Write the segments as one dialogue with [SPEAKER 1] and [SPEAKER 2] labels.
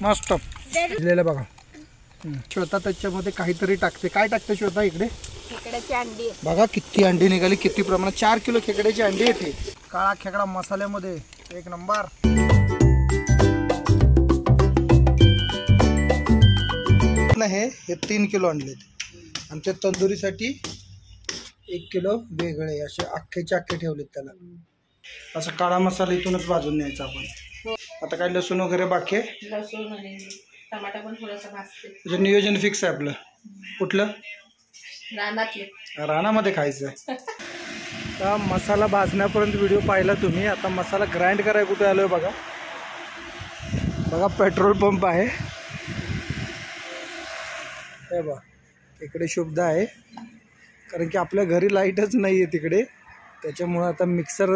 [SPEAKER 1] मस्त दिलेलं बघा. श्वेता त्याच्यामध्ये काहीतरी टाकते. काय टाकते श्वेता इकडे?
[SPEAKER 2] खेकड्याची अंडी.
[SPEAKER 1] बघा किती अंडी निघाली, किती प्रमाणात. 4 किलो खेकड्याची अंडी येते. काळा खेकडा मसाल्यामध्ये एक नंबर. हे 3 किलो आणले. आमच्या तंदुरीसाठी 1 किलो वेगळे असे अख्खेचे अख्खे ठेवलेत त्याला. असा काळा मसाला इथूनच भाजून न्यायचा आपण. आता काय लसूण वगैरे बाकी आहे.
[SPEAKER 2] लसूण आणि टमाटा पण थोडासा भाजते.
[SPEAKER 1] नियोजन फिक्स आहे आपलं. कुठलं?
[SPEAKER 2] रानातले.
[SPEAKER 1] रानामध्ये खायचं आहे. आता मसाला भाजण्यापर्यंत व्हिडिओ पाहिला तुम्ही. आता मसाला ग्राइंड करायला कुठे आलोय बघा. बघा पेट्रोल पंप आहे. हे बघा इकडे शुभदा आहे, कारण की आपल्या घरी लाईटच नाही आहे तिकडे. त्याच्यामुळं आता मिक्सर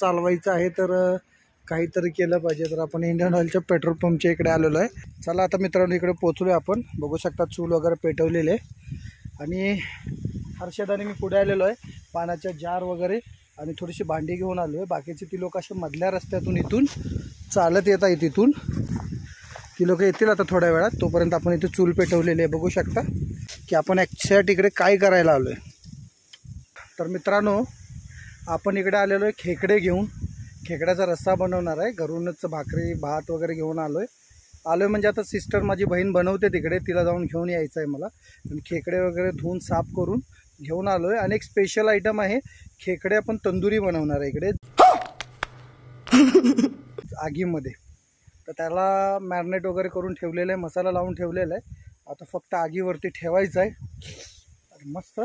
[SPEAKER 1] चालवायचं आहे, तर काहीतरी केलं पाहिजे. तर आपण इंडियन ऑइलच्या पेट्रोल पंपच्या इकडे आलेलो आहे. चला आता मित्रांनो इकडे पोचलो आहे आपण. बघू शकता चूल वगैरे पेटवलेले आहे. आणि हर्षदाने मी पुढे आलेलो आहे. पाण्याच्या जार वगैरे आणि थोडीशी भांडी घेऊन आलो आहे. बाकीचे ती लोक अशा मधल्या रस्त्यातून इथून चालत येत आहेत. तिथून ती लोक येतील आता थोड्या वेळात. तोपर्यंत आपण इथे चूल पेटवलेली आहे. बघू शकता की आपण ॲक्झॅक्ट इकडे काय करायला आलो आहे. तर मित्रांनो आपण इकडे आलेलो आहे खेकडे घेऊन. खेकड्याचा रस्सा बनवणार आहे. घरूनच भाकरी भात वगैरे घेऊन आलो आहे म्हणजे आता सिस्टर माझी बहीण बनवते तिकडे, तिला जाऊन घेऊन यायचं आहे मला. आणि खेकडे वगैरे धुवून साफ करून घेऊन आलो आहे. आणि एक स्पेशल आयटम आहे, खेकडे आपण तंदुरी बनवणार आहे इकडे आगीमध्ये. तर त्याला मॅरिनेट वगैरे करून ठेवलेलं आहे, मसाला लावून ठेवलेला आहे. आता फक्त आगीवरती ठेवायचं आहे आणि मस्त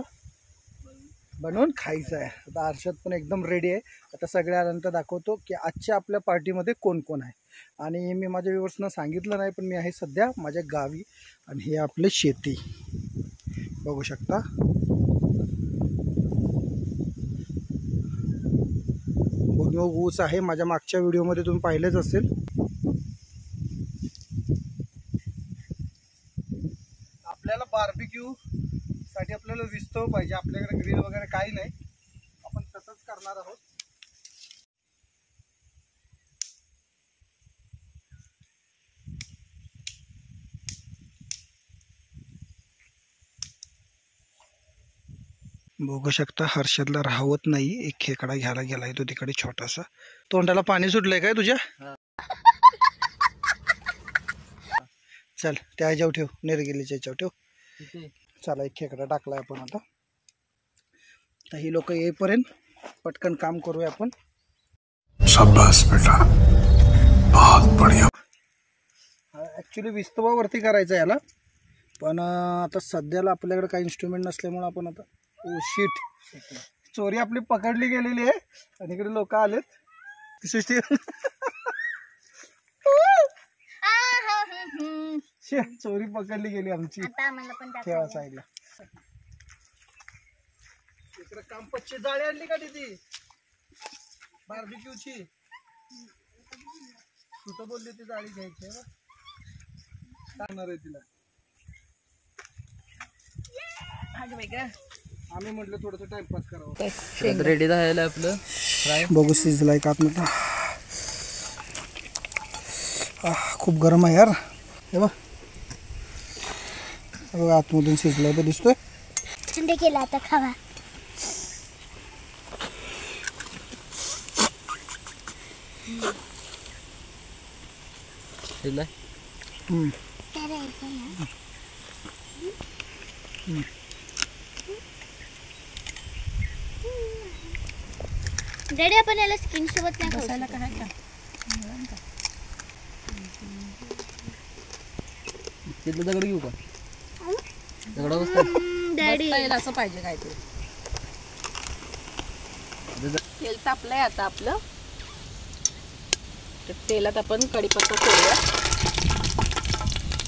[SPEAKER 1] बनवून खायचं आहे. आता हर्षद पण एकदम रेडी आहे. आता सगळे आल्यानंतर दाखवतो की आजच्या आपल्या पार्टीमध्ये कोण कोण आहे. आणि मी माझ्या व्ह्युअर्सना सांगितलं नाही, पण मी आहे सध्या माझ्या गावी. आणि हे आपले शेती बघू शकता. ऊस आहे. माझ्या मागच्या व्हिडिओमध्ये तुम्ही पाहिलेच असेल. आपल्याला बार्बिक्यू साठी आपल्याला विस्तव पाहिजे. आपल्याकडे ग्रिल वगैरे काही नाही, आपण तसंच करणार आहोत. बघू शकता हर्षदला राहवत नाही. एक खेकडा घ्यायला गेलाय तो तिकडे छोटासा. तोंडाला पाणी सुटलंय काय तुझ्या? चल त्या ह्याच्यावर ठेव, निर्गिलीच्या ह्याच्यावर ठेव. चला एक खेकडा टाकलाय आपण. आता तर ही लोक येईपर्यंत पटकन काम करूया आपण. शाबाश बेटा, बहुत बढिया. ॲक्च्युली विस्तवावरती करायचं याला, पण आता सध्याला आपल्याकडे काही इन्स्ट्रुमेंट नसल्यामुळे आपण आता शीट चोरी आपली पकडली गेलेली आहे. आणि इकडे लोक आलेत. चोरी पकडली गेली आमची. ठेवा साईडला. इकडे कांपची जाळी आणली का तिथे बार्बिक्यूची? तू तर बोलली ती जाळी घ्यायची आहे. सांगणार आहे तिला. आम्ही म्हटलं थोडस टाइमपास करावं.
[SPEAKER 2] रेडी झालेलं आपलं.
[SPEAKER 1] बघू शिजलाय का आपलं. खूप गरम आहे यार. हे बघ आतमधून शिजलाय तर दिसतोय.
[SPEAKER 3] थंड केला आता खावा. डॅडी आपण याला स्किन सोबत नाही बसायला काय का?
[SPEAKER 2] तिथलं दगड घेऊ का? दगड बसता
[SPEAKER 3] डॅडी
[SPEAKER 2] असं पाहिजे काय ते. तेल तापलंय आता आपलं. तर तेलात आपण कढीपत्ता सोडूया.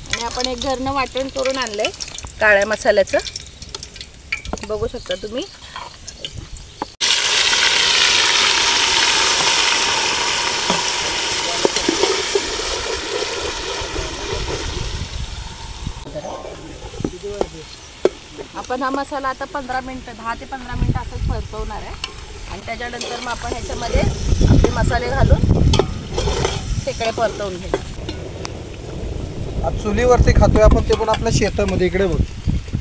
[SPEAKER 2] आणि आपण एक घरनं वाटण करून आणलंय काळ्या मसाल्याचं. बघू शकता तुम्ही. आपण हा मसाला आता 15 मिनिटं 10 ते 15 मिनिटं असंच परतवणार आहे. आणि त्याच्यानंतर मग आपण ह्याच्यामध्ये आपले मसाले घालून खेकडे परतवून घेऊ.
[SPEAKER 1] आज चुलीवरती खातोय आपण, ते पण आपल्या शेतामध्ये. इकडे बघ,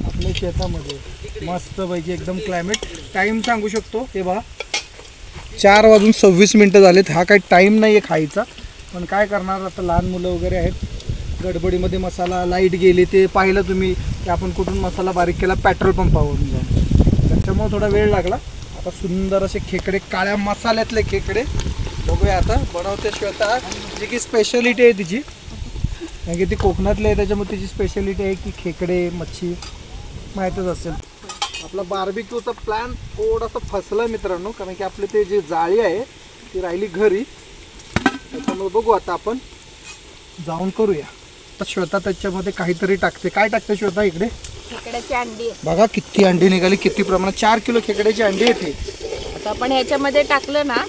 [SPEAKER 1] आपल्या शेतामध्ये मस्त पैकी एकदम क्लायमेट. टाइम सांगू शकतो हे बघा, 4:26 झालेत. हा काही टाइम नाही आहे खायचा, पण काय करणार आता, लहान मुलं वगैरे आहेत, गडबडीमध्ये मसाला लाईट गेली. ते पाहिलं तुम्ही की आपण कुठून मसाला बारीक केला, पेट्रोल पंपावरून जाऊन, त्याच्यामुळे थोडा वेळ लागला. आता सुंदर असे खेकडे, काळ्या मसाल्यातले खेकडे बघूया आता बनवते श्वेता, जी की स्पेशलिटी आहे तिची, कारण की ती कोकणातली आहे, त्याच्यामुळे तिची स्पेशलिटी आहे की खेकडे मच्छी माहीतच असेल. आपला बार्बिक्यूचा प्लॅन थोडासा फसला मित्रांनो, कारण की आपली ते जी जाळी आहे ती राहिली घरी, त्याच्यामुळे बघू आता आपण जाऊन करूया. श्वेता त्याच्यामध्ये काहीतरी टाकते. काय टाकते श्वेता इकडे?
[SPEAKER 2] खेकड्याची अंडी.
[SPEAKER 1] बघा किती अंडी निघाली, किती प्रमाणात, 4 किलो खेकड्याची अंडी येते.
[SPEAKER 2] आता आपण ह्याच्यामध्ये टाकलं ना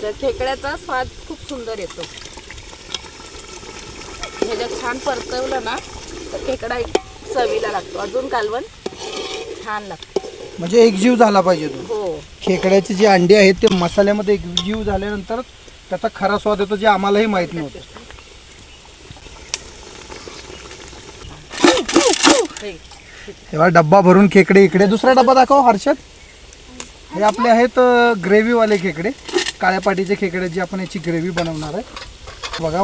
[SPEAKER 2] तर खेकड्याचा स्वाद खूप सुंदर येतो. ह्याच्यात छान परतवलं ना तर खेकडा एक चवीला लागतो, अजून कालवण छान लागतं.
[SPEAKER 1] म्हणजे एकजीव झाला पाहिजे तो.
[SPEAKER 2] हो,
[SPEAKER 1] खेकड्याची जी अंडी आहेत ते मसाल्यामध्ये एकजीव झाल्यानंतर त्याचा खरा स्वाद येतो, जे आम्हालाही माहित नव्हतं. तेव्हा डब्बा भरून खेकडे इकडे. दुसरा डब्बा दाखव हर्षद. हे आपले आहेत ग्रेव्हीवाले खेकडे, काळ्या पाटीचे खेकडे, जे आपण याची ग्रेव्ही बनवणार आहे. बघा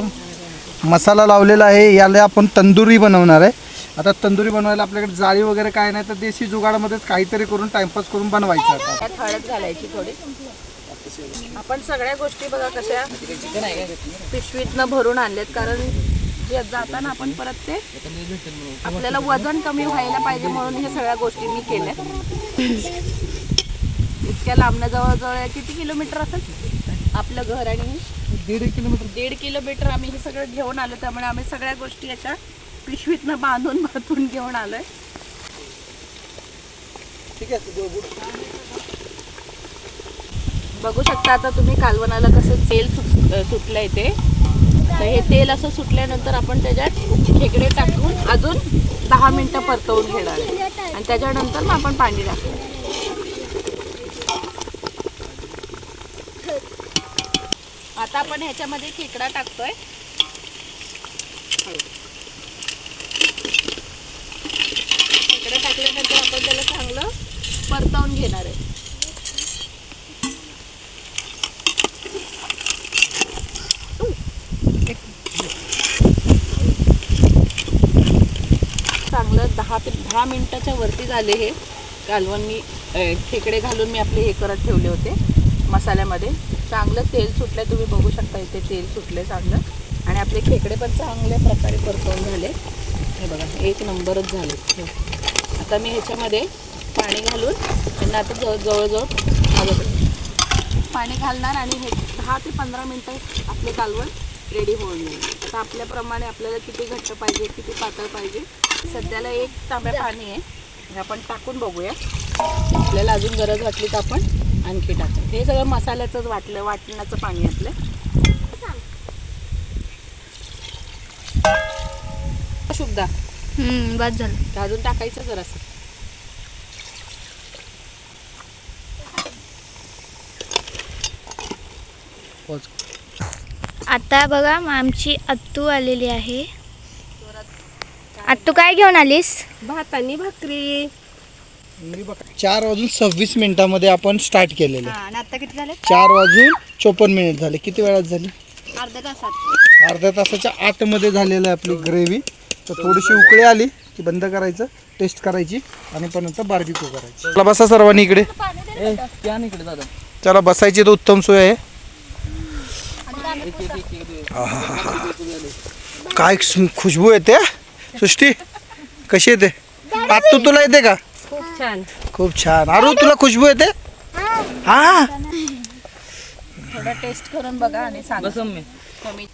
[SPEAKER 1] मसाला लावलेला आहे, याला आपण तंदुरी बनवणार आहे. आता तंदुरी बनवायला आपल्याकडे जाळी वगैरे काय नाही, तर देशी जुगाडामध्येच काहीतरी करून टाइमपास करून बनवायचं. आता
[SPEAKER 2] त्यात हळद घालायची थोडी. आपण सगळ्या गोष्टी बघा कशा पिशवीतनं भरून आणल्यात, कारण जे जाताना आपण परत ते आपल्याला वजन कमी व्हायला पाहिजे म्हणून हे सगळ्या गोष्टी मी केल्या. इतक्या लांबनं जवळजवळ किती किलोमीटर असेल आपलं घर, आणि 1.5 किलोमीटर आम्ही हे सगळं घेऊन आलो. त्यामुळे आम्ही सगळ्या गोष्टी याच्या पिशवीतनं बांधून घेऊन आलोय.
[SPEAKER 1] ठीक आहे,
[SPEAKER 2] बघू शकता आता तुम्ही कालवणाला कसं तेल सुटलंय ते. तर हे तेल असं सुटल्यानंतर आपण त्याच्यात खेकडे टाकून अजून 10 मिनिटं परतवून घेणार आहे, आणि त्याच्यानंतर मग आपण पाणी टाकू. आता आपण ह्याच्यामध्ये खेकडा टाकतोय. खेकडा टाकल्यानंतर आपण त्याला चांगलं परतवून घेणार आहे. चांगलं 10 मिनिटाच्या वरती झाले हे कालवण. मी खेकडे घालून मी आपले हे करत ठेवले होते मसाल्यामध्ये. चांगलं तेल सुटलं, तुम्ही बघू शकता इथे तेल सुटले चांगलं, आणि आपले खेकडे पण चांगल्या प्रकारे परतवून झाले. हे बघा एक नंबरच झाले. आता मी ह्याच्यामध्ये पाणी घालून त्यांना आता जवळजवळ पाणी घालणार, आणि हे 10 ते 15 मिनटं आपले कालवण रेडी होऊन जाईल. आता आपल्याप्रमाणे आपल्याला किती घट्ट पाहिजे, किती पातळ पाहिजे. सध्याला 1 तांब्या पाणी आहे, हे आपण टाकून बघूया. आपल्याला अजून गरज वाटली तर आपण आणखी टाकू. हे सगळं मसाल्याचंच वाटण्याचं पाणी आपलं. शुभदा
[SPEAKER 3] बस झालं.
[SPEAKER 2] अजून टाकायचं जरासं.
[SPEAKER 3] आता बघा आमची अत्तू आलेली आहे. अत्तू काय घेऊन आलीस?
[SPEAKER 2] भात आणि भाकरी.
[SPEAKER 1] 4:26 आपण स्टार्ट केलेलं.
[SPEAKER 3] आणि आता किती झाले?
[SPEAKER 1] 4:54 झाले. किती वेळात झाली?
[SPEAKER 3] अर्ध्या तासात.
[SPEAKER 1] अर्ध्या तासाच्या आतमध्ये झालेलं आहे आपली ग्रेव्ही. तर थोडीशी उकळी आली की बंद करायचं, टेस्ट करायची, आणि पण नंतर बार्बिक्यू करायची. चला बसा सर्वांनी इकडे. चला बसायची तर उत्तम सोय आहे. काय खुशबू येते सृष्टी, कशी येते? आत्तू तुला येते का?
[SPEAKER 2] खूप छान,
[SPEAKER 1] खूप छान. अरू तुला खुशबू येते? हा,
[SPEAKER 2] थोडा टेस्ट करून बघा आणि सांगा. कमी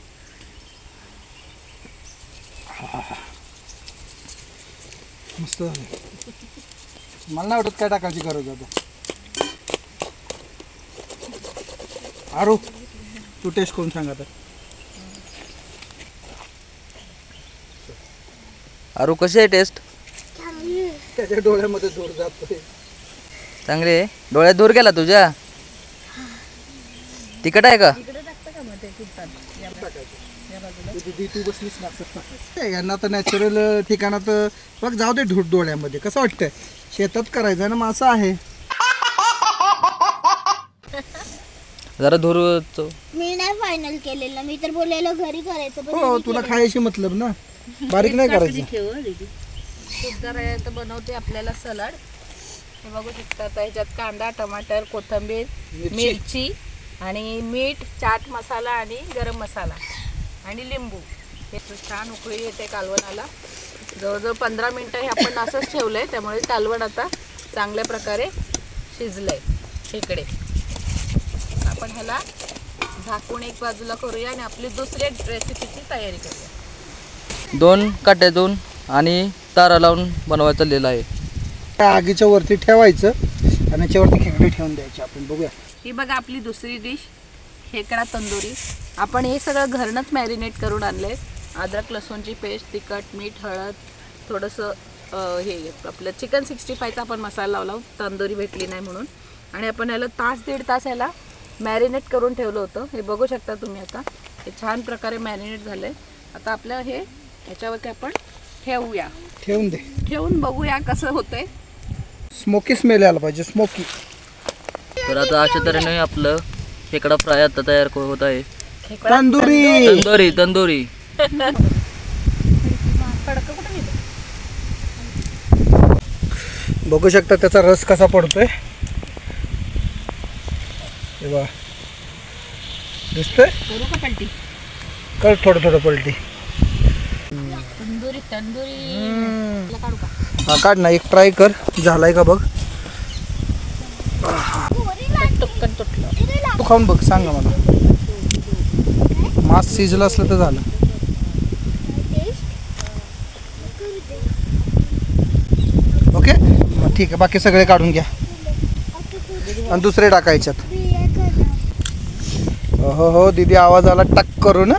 [SPEAKER 1] मस्त झालं. मला नाही वाटत काय टाकायची गरज आता. अरू तू टेस्ट करून सांग आता.
[SPEAKER 4] अरू कशी आहे टेस्ट?
[SPEAKER 1] त्याच्या डोळ्यामध्ये दूर जातोय.
[SPEAKER 4] चांगली आहे. डोळ्यात दूर गेला तुझ्या? तिखट आहे का?
[SPEAKER 1] दीदी तू बसलीस ना असं. यांना तर नॅचरल ठिकाणात बघ जाऊ दे डोळ्यामध्ये कसं वाटतंय. शेतात करायचं ना मासा आहे.
[SPEAKER 4] जरा धूर
[SPEAKER 3] मी नाही फायनल केलेलं, मी तर बोललेलो घरी करायचं पण
[SPEAKER 1] हो तुला खायची मतलब ना, बारीक नाही करायचं.
[SPEAKER 2] खूप जरा तर बनवते आपल्याला सलाड. हे बघू शकता. आता ह्याच्यात कांदा, टमाटर, कोथिंबीर, मिरची आणि मीठ, चाट मसाला आणि गरम मसाला आणि लिंबू. हे छान उकळी येते कालवणाला. जवळजवळ 15 मिनटं हे आपण असंच ठेवलंय, त्यामुळे कालवण आता चांगल्या प्रकारे शिजलंय. इकडे आपण ह्याला झाकून एक बाजूला करूया आणि आपली दुसरी रेसिपीची तयारी करूया.
[SPEAKER 4] 2 काट्यातून आणि तारा लावून बनवायचं चाललेलं आहे.
[SPEAKER 1] आगीच्या वरती ठेवायचं आणि याच्यावरती खेकडे ठेवून द्यायचे. आपण बघूया.
[SPEAKER 2] ही बघा आपली दुसरी डिश, खेकडा तंदुरी. आपण हे सगळं घरनंच मॅरिनेट करून आणलंय. अद्रक लसूणची पेस्ट, तिखट, मीठ, हळद, थोडंसं हे आपलं चिकन 65चा आपण मसाला लावला, तंदुरी भेटली नाही म्हणून. आणि आपण ह्याला तास दीड तास ह्याला मॅरिनेट करून ठेवलं होतं. हे बघू शकता तुम्ही. आता हे छान प्रकारे मॅरिनेट झालं आहे. आता आपलं हे ह्याच्यावरती आपण ठेवूया.
[SPEAKER 1] ठेवून दे.
[SPEAKER 2] ठेवून बघूया कसं होतंय.
[SPEAKER 1] स्मोकी स्मेल यायला पाहिजे, स्मोकी.
[SPEAKER 4] तर आता अशा तऱ्हेने आपलं खेकडा फ्राय आता तयार होत आहे.
[SPEAKER 1] तंदुरी
[SPEAKER 4] तंदुरी तंदुरी.
[SPEAKER 1] बघू शकता त्याचा रस कसा पडतोय. बघा दिसतोय.
[SPEAKER 2] करू का पलटी?
[SPEAKER 1] कर थोडं थोडं पलटी.
[SPEAKER 2] तंदुरी तंदुरी काढू का?
[SPEAKER 1] हा काढ ना, एक ट्राय कर. झालाय का बघ.
[SPEAKER 2] टुक्कन तुटलं.
[SPEAKER 1] तू खाऊन बघ, सांगा मला. मांस शिजलं असलं तर झालं. ओके मग ठीक आहे. बाकी सगळे काढून घ्या आणि दुसरे टाकायच्यात. हो हो दीदी आवाज आला टक करून.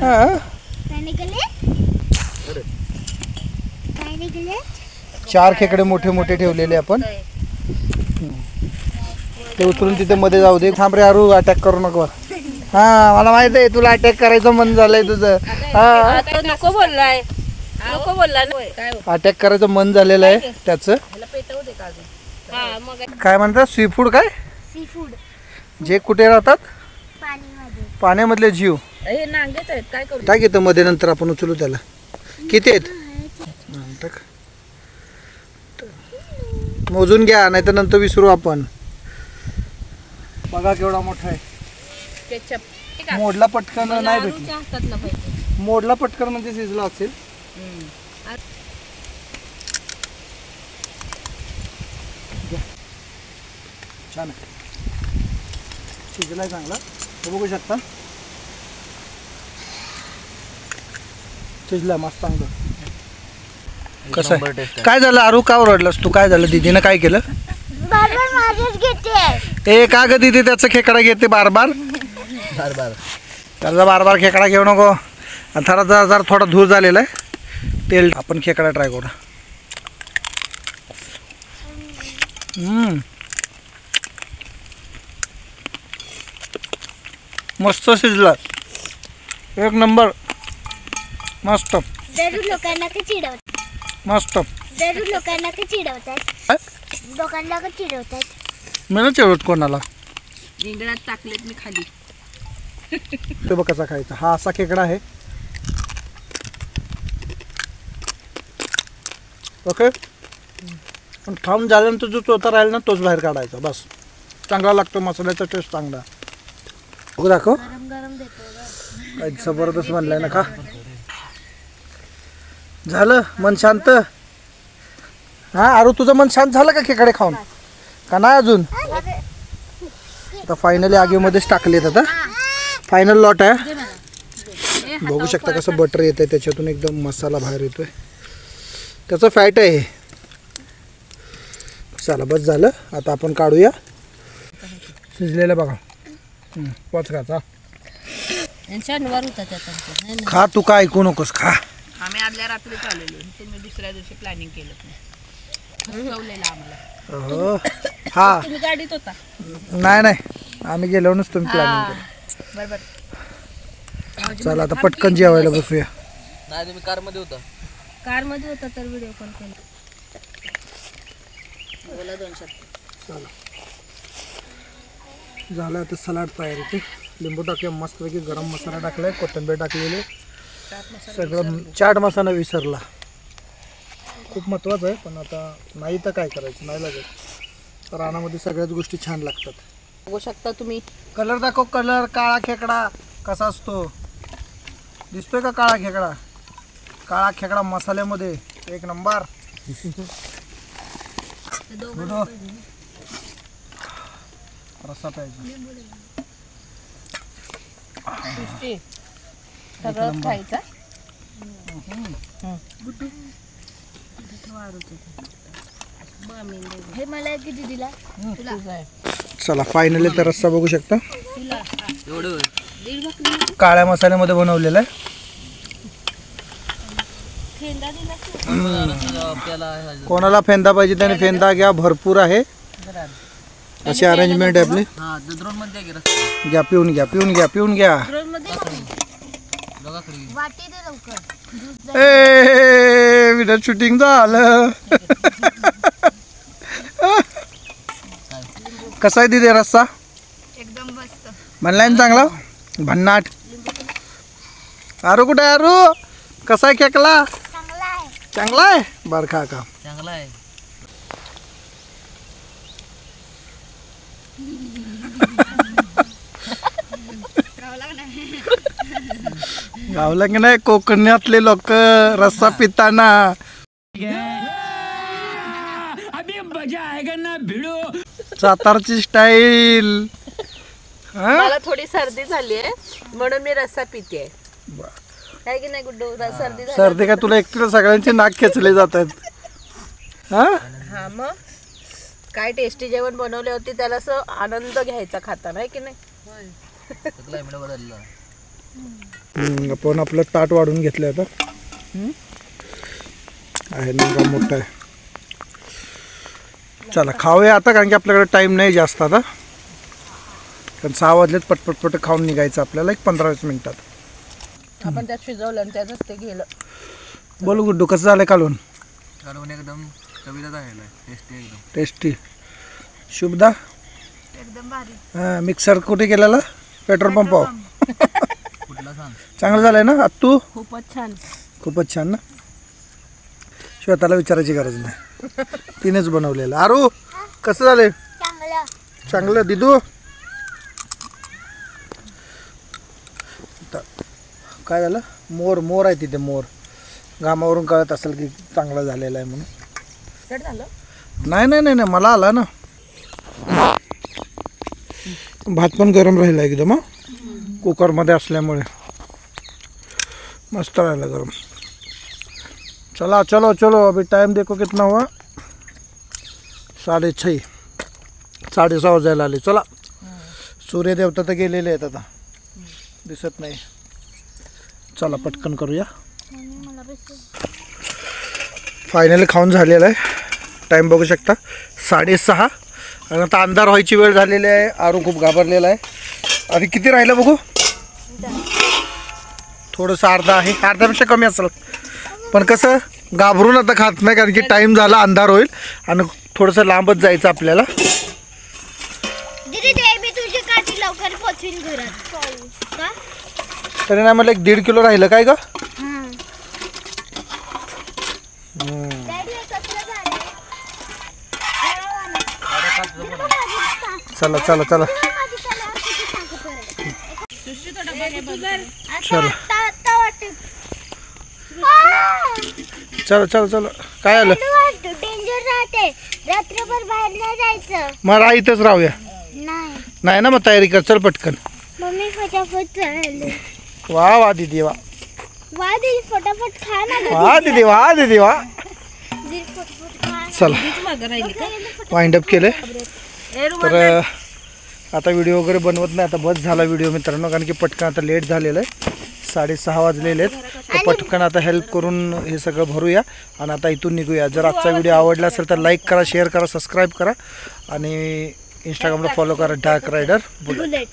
[SPEAKER 1] हा 4 खेकडे मोठे मोठे ठेवलेले आपण. ते उचलून तिथे मध्ये जाऊ दे. थांब रे अरू, अटॅक करू नको. हा मला माहित आहे तुला अटॅक करायचं मन झालंय तुझं. हा
[SPEAKER 2] नको बोललाय, नको बोलला.
[SPEAKER 1] अटॅक करायचं मन झालेलं आहे त्याचं.
[SPEAKER 2] पेटवू दे का अजून?
[SPEAKER 1] काय म्हणतात सी फूड? काय
[SPEAKER 3] सी फूड
[SPEAKER 1] जे कुठे राहतात?
[SPEAKER 3] पाणीमध्ये.
[SPEAKER 1] पाण्यामधले जीव.
[SPEAKER 2] हे नांगेच आहेत. काय करू?
[SPEAKER 1] टाक येतं मध्ये, नंतर आपण उचलू त्याला. किती आहेत? टाक. मोजून घ्या नाही तर नंतर विसरू आपण. बघा केवढा मोठा आहे.
[SPEAKER 2] केचप
[SPEAKER 1] मोडला पटकन नाही भेटली.
[SPEAKER 2] हातातलं पाहिजे.
[SPEAKER 1] मोडला पटकन म्हणजे शिजला असेल. छान आहे, शिजलाय चांगला. हे बघू शकता शिजला मस्त चांगलं. कसं आहे? काय झालं आरू, का ओरडलास तू? काय झालं? दीदीनं काय केलं?
[SPEAKER 3] बारबार माझ्याच घेते.
[SPEAKER 1] ए का ग दीदी त्याचा खेकडा घेते बार बार? त्याचा बार बार खेकडा घेऊ नको. जरा थोडा धूर झालेला आहे. तेल आपण खेकडा ट्राय करू. मस्त शिजला, एक नंबर. मस्त.
[SPEAKER 3] जरूर लोकांना ते चिडवतात.
[SPEAKER 1] मस्त.
[SPEAKER 3] जरूर लोकांना ते चिडवतात. लोकांना का चिडवतात?
[SPEAKER 1] मी ना चिडवत कोणाला.
[SPEAKER 2] रिंगणात टाकलेत मी खाली.
[SPEAKER 1] ते बघ कसा खायचा. हा असा खेकडा आहे. ओके. पण खाऊन झाल्यानंतर जो चोथा राहील ना तोच बाहेर काढायचा बस. चांगला लागतो, मसाल्याचा टेस्ट चांगला. बघू दाखव.
[SPEAKER 3] गरम गरम देतो.
[SPEAKER 1] काय जबरदस्त बनलाय ना. खा. झालं मन शांत? हा आरू तुझं मन शांत झालं का खेकडे खाऊन? का नाही अजून? आता फायनली आगीमध्येच टाकलेत. आता फायनल लॉट आहे. बघू शकता कसं बटर येत आहे त्याच्यातून. एकदम मसाला बाहेर येतोय. त्याचं फॅट आहे हे. चला बस झालं. आता आपण काढूया. शिजलेलं बघा. पोच खाचा. खा तू, काय ऐकू नकोस. खा.
[SPEAKER 2] आम्ही आदल्या रात्री आलेलो. तुम्ही दुसऱ्या दिवशी प्लॅनिंग केलं. फसवलेलं आम्हाला.
[SPEAKER 1] हा
[SPEAKER 2] तुम्ही गाडीत होता?
[SPEAKER 1] नाही नाही, आम्ही गेलो नसतो. तुम्ही प्लॅनिंग केलं
[SPEAKER 2] बरोबर.
[SPEAKER 1] चला आता पटकन जेवायला बसूया.
[SPEAKER 4] नाही तुम्ही कारमध्ये होता.
[SPEAKER 2] कारमध्ये होता तर व्हिडिओ कॉल केला. बोला 2 शब्द.
[SPEAKER 1] चला झालं आता सलाड तयार होते. लिंबू टाकूया, मस्तपैकी गरम मसाला टाकलाय, कोथिंबीर टाकलेली, सगळं. चाट मसाला विसरला, खूप महत्त्वाचं आहे. पण आता नाही तर काय करायचं, नाही लागत. रानामध्ये सगळ्याच गोष्टी छान लागतात.
[SPEAKER 2] बघू शकता तुम्ही.
[SPEAKER 1] कलर दाखव, कलर. काळा खेकडा कसा असतो दिसतोय का? काळा खेकडा, काळा खेकडा मसाल्यामध्ये एक नंबर. रस्सा पाहिजे,
[SPEAKER 2] सगळं खायचं.
[SPEAKER 3] हे मला किती दिला?
[SPEAKER 1] चला फायनली तर रस्सा बघू शकता,
[SPEAKER 4] एवढं
[SPEAKER 1] काळ्या मसाल्यामध्ये बनवलेला आहे. कोणाला फेंदा पाहिजे त्याने फेंदा घ्या, भरपूर आहे. अशी अरेंजमेंट आहे आपली. घ्या, पिऊन घ्या, पिऊन घ्या, पिऊन घ्या. ए व्हिडिओ शूटिंग झालं. कसा आहे दिदे रस्सा?
[SPEAKER 3] एकदम मस्त.
[SPEAKER 1] बनलाय ना चांगला, भन्नाट. आरू कुठे आहे? आरू कसा आहे खेकला? चांगला आहे. बरं खा का,
[SPEAKER 4] चांगला आहे.
[SPEAKER 1] गावला की नाही कोकणातले लोक रस्सा पिताना. सातारची स्टाईल.
[SPEAKER 2] मला थोडी सर्दी झाली आहे म्हणून मी रस्सा पिते. काय की नाही गुड्डू? सर्दी झाली.
[SPEAKER 1] सर्दी काय तुला एकटीला? सगळ्यांचे नाक खेचले जातात. हा
[SPEAKER 2] हा मग काय टेस्टी जेवण बनवले होते त्याला असं आनंद घ्यायचा खाताना, आहे की नाही?
[SPEAKER 4] क्लायमेट बदललं.
[SPEAKER 1] आपण आपलं ताट वाढून घेतलं आता. आहे ना मोठं आहे. चला खाऊया आता, कारण की आपल्याकडे टाइम नाही जास्त आता. कारण 6 वाजलेत, पटपट खाऊन निघायचं आपल्याला 15-20 मिनिटात.
[SPEAKER 2] आपण त्यात शिजवलं आणि त्यातच ते गेलं.
[SPEAKER 1] बोल गुड्डू, कसं झालंय कालवण?
[SPEAKER 4] कालवण एकदम चवीला झालेलं आहे, टेस्टी एकदम.
[SPEAKER 1] टेस्टी. शुभदा
[SPEAKER 3] एकदम भारी.
[SPEAKER 1] हां, मिक्सर कुठे गेलेला? पेट्रोल पंपावर.
[SPEAKER 4] कुठला सांग.
[SPEAKER 1] चांगलं झालंय ना आत्तू?
[SPEAKER 2] खूपच छान.
[SPEAKER 1] खूपच छान ना. श्वेताला विचारायची गरज नाही, तिनेच बनवलेलं. आरू कसं झालंय? चांगलं. दिदू काय झालं? मोर आहे तिथे. मोर घामावरून कळत असेल की चांगलं झालेलं आहे म्हणून.
[SPEAKER 2] कट झालं?
[SPEAKER 1] नाही, मला आला ना. भात पण गरम राहिला एकदम. कुकरमध्ये असल्यामुळे मस्त राहिला गरम. चला चलो अभी टाइम देखो कितना हुआ. 6:30. 6:30 वाजायला आले. चला, सूर्यदेवता तर गेलेले आहेत आता, दिसत नाही. चला पटकन करूया. फायनली खाऊन झालेलं आहे. टाईम बघू शकता 6:30. आणि आता अंधार व्हायची वेळ झालेली आहे. आरू खूप घाबरलेला आहे. आणि किती राहिलं बघू? थोडंसं अर्धा आहे, अर्ध्यापेक्षा कमी असेल. पण कसं घाबरून आता खात नाही, कारण की टाईम झाला, अंधार होईल आणि थोडंसं लांबच जायचं आपल्याला.
[SPEAKER 3] लवकर पोहोचीन घरात.
[SPEAKER 1] तरी नाही म्हटलं 1.5 किलो राहिलं काय का? चला चला चला चलो चलो चलो. काय आलं?
[SPEAKER 3] डेंजर राहते, रात्रभर बाहेर नाही जायचं.
[SPEAKER 1] मग राह इथंच राहूया. नाही ना, मग तयारी कर. चल पटकन.
[SPEAKER 3] मम्मी फटाफट चालले.
[SPEAKER 1] वा दीदी वा.
[SPEAKER 3] वा दीदी फटाफट खा ना.
[SPEAKER 1] वा दीदी वा. चला वाइंड अप केले. तर आता व्हिडिओ वगैरे बनवत नाही, आता बस झाला व्हिडिओ मित्रांनो, कारण की पटकन आता लेट झालेलं आहे. 6:30 वाजलेले आहेत. तर पटकन आता हेल्प करून हे सगळं भरूया आणि आता इथून निघूया. जर आजचा व्हिडिओ आवडला असेल तर लाईक करा, शेअर करा, सबस्क्राईब करा आणि इंस्टाग्रामला फॉलो करा डार्क रायडर बुलेट.